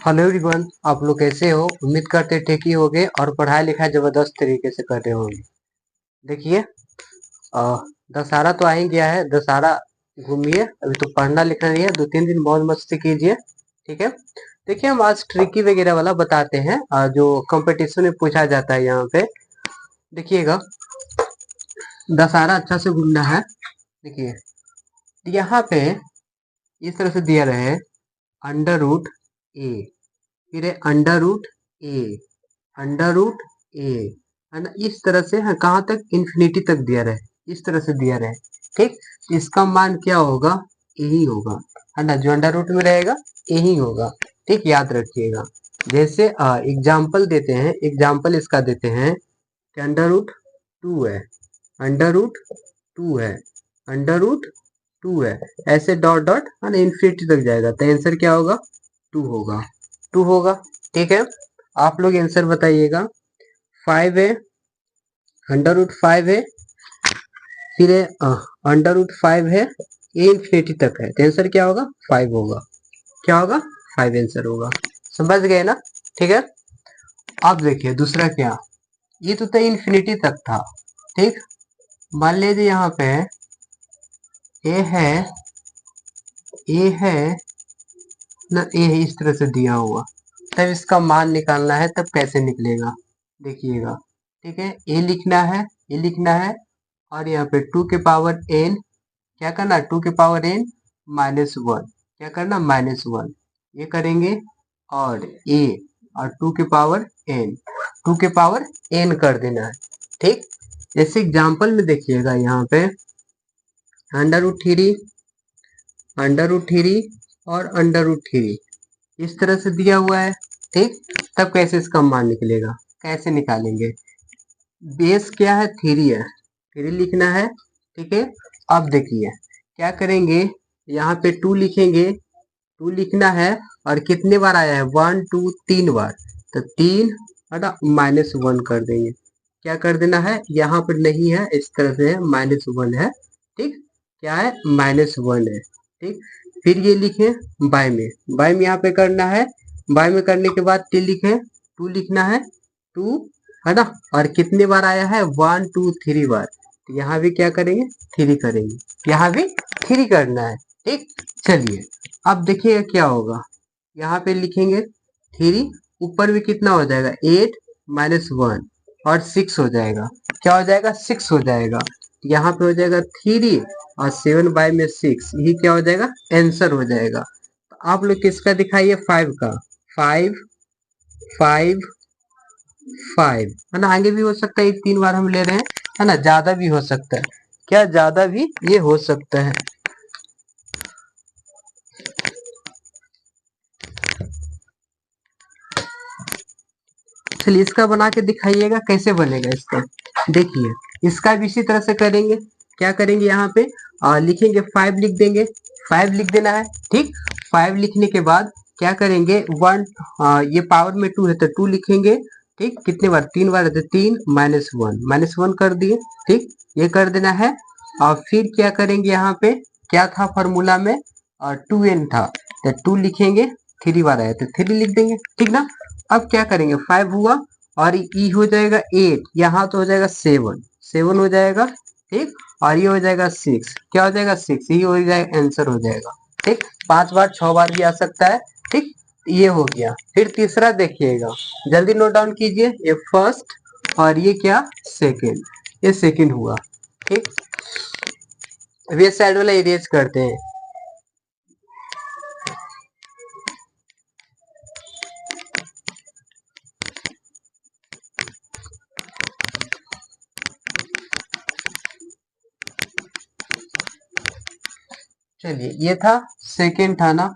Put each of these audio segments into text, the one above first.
Hello everyone, आप लोग कैसे हो? उम्मीद करते ठीक ही होगे और पढ़ाई लिखाई जबरदस्त तरीके से कर रहे होंगे। देखिए, दशहरा तो आ ही गया है। दशहरा घूमिए, अभी तो पढ़ना लिखना नहीं है। 2-3 दिन मौज मस्ती कीजिए, ठीक है। देखिए, हम आज ट्रिकी वगैरह वाला बताते हैं, जो कंपटीशन में पूछा जाता है यहाँ पे। देखिएगा, दशहरा अच्छा से घूमना है। देखिए, यहाँ पे इस तरह से दिया रहे अंडर रूट ए, फिर है अंडर रूट ए, अंडर रूट ए, है ना। इस तरह से है, कहाँ तक? इन्फिनिटी तक दिया रहे, इस तरह से दिया रहे, ठीक। इसका मान क्या होगा? यही होगा, है ना। जो अंडर रूट में रहेगा यही होगा, ठीक, याद रखिएगा। जैसे एग्जाम्पल देते हैं, एग्जाम्पल इसका देते हैं कि अंडर रूट 2 है, अंडर रूट 2 है, अंडर रूट 2 है, ऐसे डॉट डॉट, है ना, इन्फिनिटी तक जाएगा। तो आंसर क्या होगा? 2 होगा, 2 होगा, ठीक है। आप लोग आंसर बताइएगा। 5 है, अंडर रूट 5 है, फिर अंडर रूट 5 है, ये इन्फिनिटी तक है, तो आंसर क्या होगा? 5 होगा। क्या होगा? 5 आंसर होगा। समझ गए ना? ठीक है। अब देखिए दूसरा क्या, ये तो इन्फिनिटी तक था, ठीक। मान लीजिए यहाँ पे ए है, ए है ना, ए है इस तरह से दिया हुआ, तब इसका मान निकालना है, तब कैसे निकलेगा देखिएगा, ठीक है। ए लिखना है, ए लिखना है, और यहाँ पे 2 के पावर n, क्या करना? 2 के पावर n -1, क्या करना? -1, ये करेंगे। और a और 2 के पावर n, 2 के पावर n कर देना है, ठीक। जैसे एग्जाम्पल में देखिएगा यहाँ पे अंडर रूट 3, अंडर रूट 3 और अंडर रूट 3 इस तरह से दिया हुआ है, ठीक। तब कैसे इसका मान निकलेगा? कैसे निकालेंगे? बेस क्या है? 3 है, 3 लिखना है, ठीक है। अब देखिए क्या करेंगे, यहाँ पे 2 लिखेंगे, 2 लिखना है, और कितने बार आया है? 1 2 3 बार, तो 3 है ना, -1 कर देंगे। क्या कर देना है? यहाँ पर नहीं है, इस तरह से है, -1 है, ठीक। क्या है? -1 है, ठीक। फिर ये लिखे बाय में, बाय में यहाँ पे करना है, बाय में करने के बाद टी लिखे, 2 लिखना है, 2, है ना। और कितने बार आया है? 1 2 3 बार, तो यहाँ भी क्या करेंगे? 3 करेंगे, यहाँ भी 3 करना है, ठीक। चलिए अब देखिएगा क्या होगा, यहाँ पे लिखेंगे 3, ऊपर भी कितना हो जाएगा? 8 -1 और 6 हो जाएगा। क्या हो जाएगा? 6 हो जाएगा। यहाँ पे हो जाएगा 3 और 7 बाय में 6, यही क्या हो जाएगा? आंसर हो जाएगा। तो आप लोग किसका दिखाइए? 5 का। 5 5 5, है ना। आगे भी हो सकता है, 3 बार हम ले रहे हैं, है ना, ज्यादा भी हो सकता है। क्या? ज्यादा भी ये हो सकता है। चलिए इसका बना के दिखाइएगा, कैसे बनेगा इसका। देखिए इसका भी इसी तरह से करेंगे। क्या करेंगे? यहाँ पे लिखेंगे 5 लिख देंगे, 5 लिख देना है, ठीक। 5 लिखने के बाद क्या करेंगे? 1, ये पावर में 2 है तो 2 लिखेंगे, ठीक। कितने बार? 3 बार है तो 3 -1 कर दिए, ठीक। ये कर देना है। और फिर क्या करेंगे? यहाँ पे क्या था फॉर्मूला में? 2n था, तो 2 लिखेंगे, 3 बार आया तो 3 लिख देंगे, ठीक ना। अब क्या करेंगे? 5 हुआ, और ई हो जाएगा 8, यहाँ तो हो जाएगा 7, 7 हो जाएगा, ठीक। और ये हो जाएगा 6, क्या हो जाएगा? 6, ये हो जाएगा, आंसर हो जाएगा, ठीक। 5 बार 6 बार भी आ सकता है, ठीक। ये हो गया। फिर तीसरा देखिएगा, जल्दी नोट डाउन कीजिए। ये फर्स्ट और ये क्या? सेकेंड, ये सेकेंड हुआ, ठीक। अब ये साइड वाला इरेज करते हैं। चलिए ये था, सेकेंड था ना।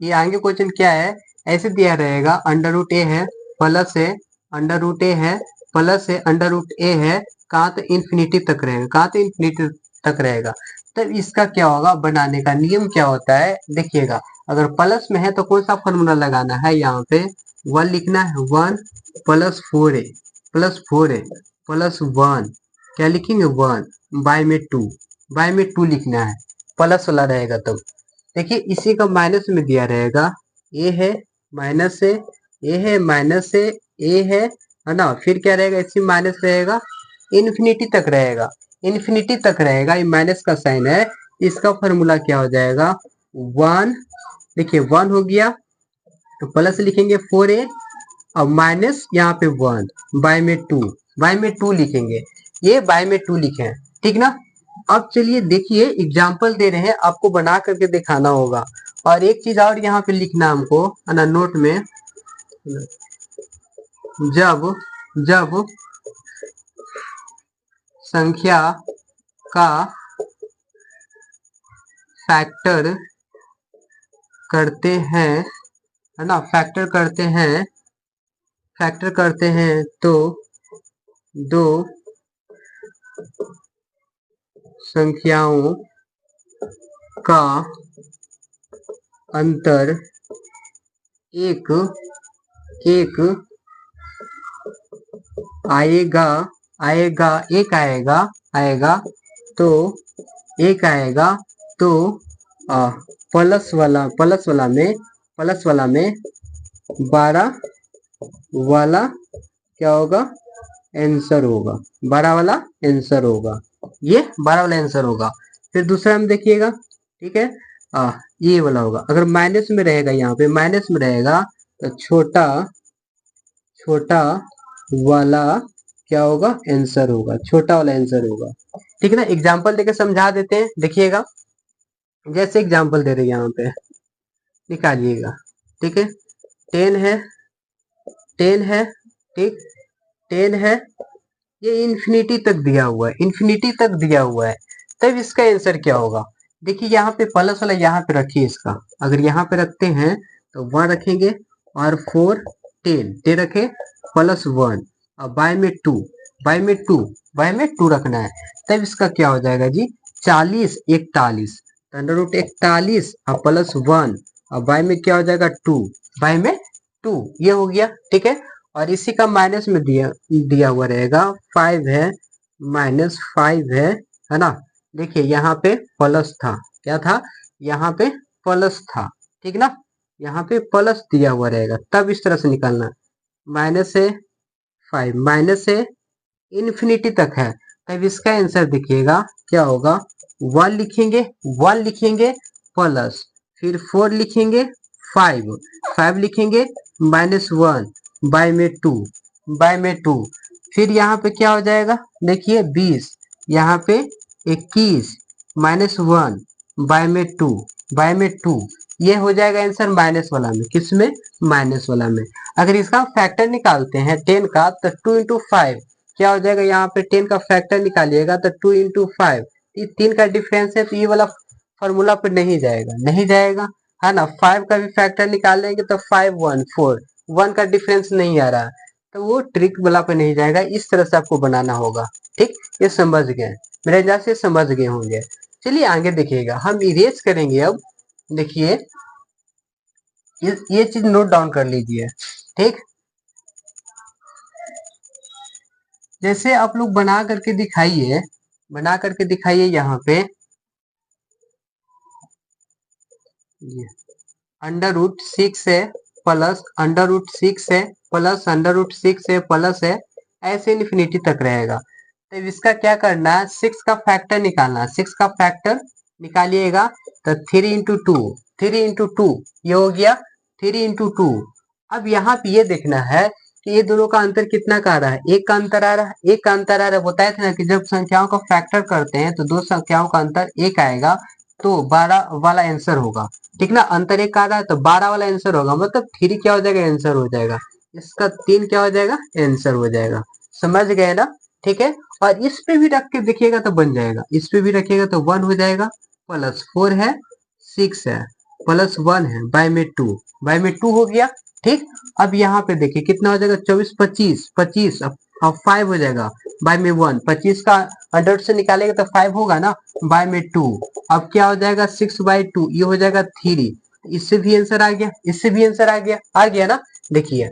ये आगे क्वेश्चन क्या है? ऐसे दिया रहेगा, अंडर रूट ए है, प्लस है, अंडर रूट ए है, प्लस है, अंडर रूट ए है, कहाँ तो इन्फिनिटी तक रहेगा, कहाँ तो इन्फिनिटी तक रहेगा। तब इसका क्या होगा? बनाने का नियम क्या होता है देखिएगा। अगर प्लस में है तो कौन सा फॉर्मूला लगाना है? यहाँ पे 1 लिखना है, 1 प्लस 4 है, प्लस 4 है, प्लस 1, क्या लिखेंगे? 1 बाय में 2, बाय में 2 लिखना है, प्लस वाला रहेगा तब। देखिए इसी का माइनस में दिया रहेगा, ए है माइनस से ए है, माइनस से ए है ना। फिर क्या रहेगा, इसमें माइनस रहेगा, इन्फिनिटी तक रहेगा, इन्फिनिटी तक रहेगा। ये माइनस का साइन है, इसका फॉर्मूला क्या हो जाएगा, 1। देखिए 1 हो गया तो प्लस लिखेंगे 4a और माइनस यहाँ पे 1 बाय में 2, बाय में 2 लिखेंगे, ये बाय में 2 लिखे हैं, ठीक ना। अब चलिए देखिए एग्जाम्पल दे रहे हैं, आपको बना करके दिखाना होगा। और एक चीज और यहाँ पे लिखना हमको है ना नोट में, जब जब संख्या का फैक्टर करते हैं, है ना, फैक्टर करते हैं तो दो संख्याओं का अंतर एक एक आएगा, एक आएगा तो एक आएगा तो प्लस वाला में 12 वाला क्या होगा, आंसर होगा, 12 वाला आंसर होगा, ये 12 वाला आंसर होगा। फिर दूसरा में देखिएगा, ठीक है, ये वाला होगा। अगर माइनस में रहेगा, यहाँ पे माइनस में रहेगा तो छोटा वाला क्या होगा, आंसर होगा, छोटा वाला आंसर होगा, ठीक है ना। एग्जाम्पल देके समझा देते हैं, देखिएगा जैसे एग्जाम्पल दे रहे हैं यहाँ पे, निकालिएगा, ठीक है। 10 है, 10 है, ठीक, 10 है, ये इन्फिनिटी तक दिया हुआ है, इन्फिनिटी तक दिया हुआ है, तब इसका आंसर क्या होगा। देखिए यहाँ पे प्लस वाला यहाँ पे रखिए इसका, अगर यहाँ पे रखते हैं तो 1 रखेंगे और 4 10 रखे प्लस 1 और बाय में 2, बाय में 2 रखना है, तब इसका क्या हो जाएगा जी, 40 41, अंडर रूट 41 और प्लस 1 और बाय में क्या हो जाएगा 2, बाय में 2, ये हो गया, ठीक है। और इसी का माइनस में दिया हुआ रहेगा 5 है, माइनस 5 है ना। देखिए यहाँ पे प्लस था, क्या था, यहाँ पे प्लस था, ठीक ना, यहाँ पे प्लस दिया हुआ रहेगा, तब इस तरह से निकालना, माइनस से 5, माइनस से इन्फिनिटी तक है, तब इसका आंसर देखिएगा क्या होगा, 1 लिखेंगे, 1 लिखेंगे प्लस, फिर 4 लिखेंगे, 5 लिखेंगे, माइनस 1 बाय में 2, बाय में 2, फिर यहाँ पे क्या हो जाएगा, देखिए 20, यहाँ पे 21 माइनस 1 बाय में 2, बाय में 2, ये हो जाएगा आंसर माइनस वाला में, किसमें, माइनस वाला में। अगर इसका फैक्टर निकालते हैं 10 का तो 2 इंटू 5 क्या हो जाएगा, यहाँ पे 10 का फैक्टर निकालिएगा तो 2 इंटू 5, ये 3 का डिफरेंस है, तो ये वाला फॉर्मूला पे नहीं जाएगा, नहीं जाएगा, है ना। 5 का भी फैक्टर निकालेंगे तो 5 1 4, 1 का डिफरेंस नहीं आ रहा, तो वो ट्रिक वाला पे नहीं जाएगा, इस तरह से आपको बनाना होगा, ठीक, ये समझ गए, मेरे अंदाज से समझ गए होंगे। चलिए आगे देखिएगा, हम इरेज करेंगे अब, देखिए ये चीज नोट डाउन कर लीजिए, ठीक। जैसे आप लोग बना करके दिखाइए, बना करके दिखाइए, यहाँ पे अंडर रूट 6 है प्लस अंडर रूट 6 है प्लस अंडर रूट 6 है प्लस है, ऐसे इन्फिनिटी तक रहेगा। तो इसका क्या करना है, 6 का फैक्टर निकालना है, 6 का फैक्टर निकालिएगा तो 3 इंटू 2, 3 इंटू 2 ये हो गया 3 इंटू 2। अब यहाँ पे ये देखना है कि ये दोनों का अंतर कितना का आ रहा है, एक का अंतर आ रहा है, एक का अंतर आ रहा है। बताया था ना कि जब संख्याओं का फैक्टर करते हैं तो दो संख्याओं का अंतर एक आएगा तो 12 वाला आंसर होगा, ठीक ना। अंतर एक आ रहा है तो 12 वाला आंसर होगा, मतलब 3 क्या हो जाएगा, आंसर हो जाएगा, इसका 3 क्या हो जाएगा, आंसर हो जाएगा, समझ गए ना, ठीक है। और इस पे भी रख के देखिएगा तो बन जाएगा, इस पे भी रखिएगा तो 1 हो जाएगा, प्लस 4 है, 6 है, प्लस 1 है, बाय में 2, बाय में 2 हो गया, ठीक। अब यहाँ पे देखिए कितना हो जाएगा, 24 25 25, अब 5 हो जाएगा, बाय में 1, 25 का अंडर से निकालेगा तो 5 होगा ना, बाय में 2, अब क्या हो जाएगा 6/2, ये हो जाएगा 3, इससे भी आंसर आ गया, इससे भी आंसर आ गया ना। देखिए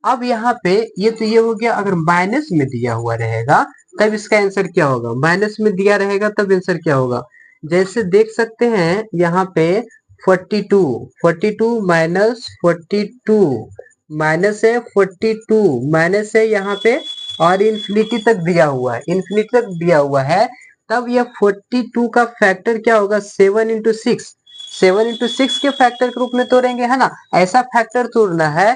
अब यहाँ पे ये तो ये हो गया, अगर माइनस में दिया हुआ रहेगा तब इसका आंसर क्या होगा, माइनस में दिया रहेगा तब आंसर क्या होगा। जैसे देख सकते हैं यहाँ पे 42, 42 माइनस 42 माइनस है 42 माइनस है यहाँ पे, और इन्फिनिटी तक दिया हुआ है, इन्फिनिटी तक दिया हुआ है। तब यह 42 का फैक्टर क्या होगा, 7 इंटू 6, 7 इंटू 6 के फैक्टर के रूप में तोड़ेंगे, है ना। ऐसा फैक्टर तोड़ना है,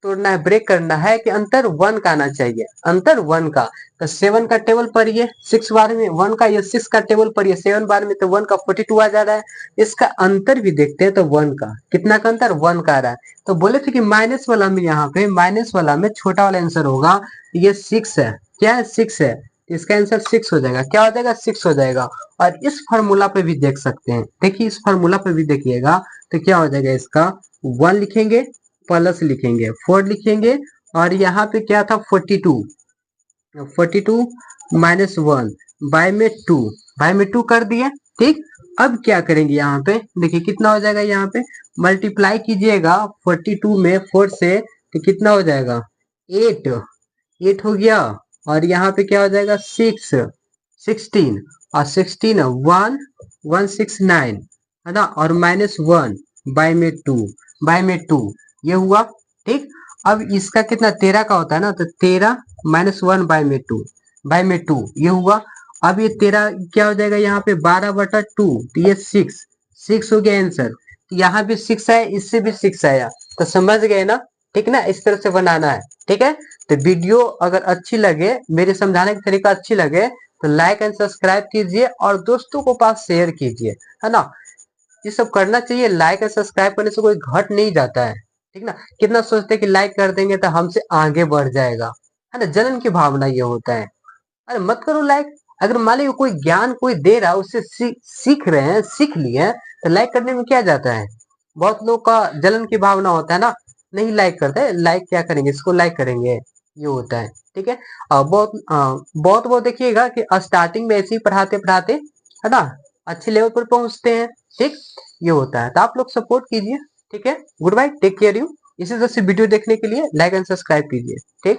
ब्रेक करना है कि अंतर 1 का आना चाहिए, अंतर 1 का। तो 7 का टेबल पढ़िए 6 बार में 1 का, या 6 का टेबल पढ़िए 7 बार में, तो 1 का 42 आ जा रहा है। इसका अंतर भी देखते हैं, तो 1 का कितना का अंतर, 1 का आ रहा है। तो बोले थे कि माइनस वाला में, यहाँ पे माइनस वाला में छोटा वाला आंसर होगा, ये 6 है, क्या है 6 है, इसका आंसर 6 हो जाएगा, क्या हो जाएगा 6 हो जाएगा। और इस फार्मूला पे भी देख सकते हैं, देखिए इस फार्मूला पे भी देखिएगा, तो क्या हो जाएगा इसका, 1 लिखेंगे प्लस लिखेंगे 4 लिखेंगे, और यहाँ पे क्या था 42, 42 माइनस 1 बाय में 2, बाय में 2 कर दिए, ठीक। अब क्या करेंगे यहाँ पे, देखिए कितना हो जाएगा, यहाँ पे मल्टीप्लाई कीजिएगा 42 में 4 से, तो कितना हो जाएगा 8, 8 हो गया। और यहाँ पे क्या हो जाएगा 6, 16, और 16 1 169, है ना, और माइनस 1 बाय में 2, बाय में 2, ये हुआ, ठीक। अब इसका कितना 13 का होता है ना, तो 13 माइनस 1 बाय में 2, बाय में 2, ये हुआ। अब ये 13 क्या हो जाएगा यहाँ पे 12/2, तो ये 6, 6 हो गया आंसर। तो यहाँ भी 6 आया, इससे भी 6 आया, तो समझ गए ना, ठीक ना, इस तरह से बनाना है, ठीक है। तो वीडियो अगर अच्छी लगे, मेरे समझाने का तरीका अच्छी लगे, तो लाइक एंड सब्सक्राइब कीजिए और दोस्तों को पास शेयर कीजिए, है ना। ये सब करना चाहिए, लाइक एंड सब्सक्राइब करने से कोई घट नहीं जाता है, ठीक ना। कितना सोचते हैं कि लाइक कर देंगे तो हमसे आगे बढ़ जाएगा, है ना, जलन की भावना ये होता है। अरे मत करो लाइक, अगर मान लीजिए कोई ज्ञान कोई दे रहा है, उससे सीख रहे हैं, सीख लिए हैं, तो लाइक करने में क्या जाता है। बहुत लोग का जलन की भावना होता है ना, नहीं लाइक करते, लाइक क्या करेंगे, इसको लाइक करेंगे, ये होता है, ठीक है। बहुत बहुत देखिएगा कि स्टार्टिंग में ऐसे ही पढ़ाते पढ़ाते, है ना, अच्छे लेवल पर पहुंचते हैं, ठीक। ये होता है, तो आप लोग सपोर्ट कीजिए, ठीक है। Good bye, take care you. इसी तरह से वीडियो देखने के लिए लाइक एंड सब्सक्राइब कीजिए, ठीक।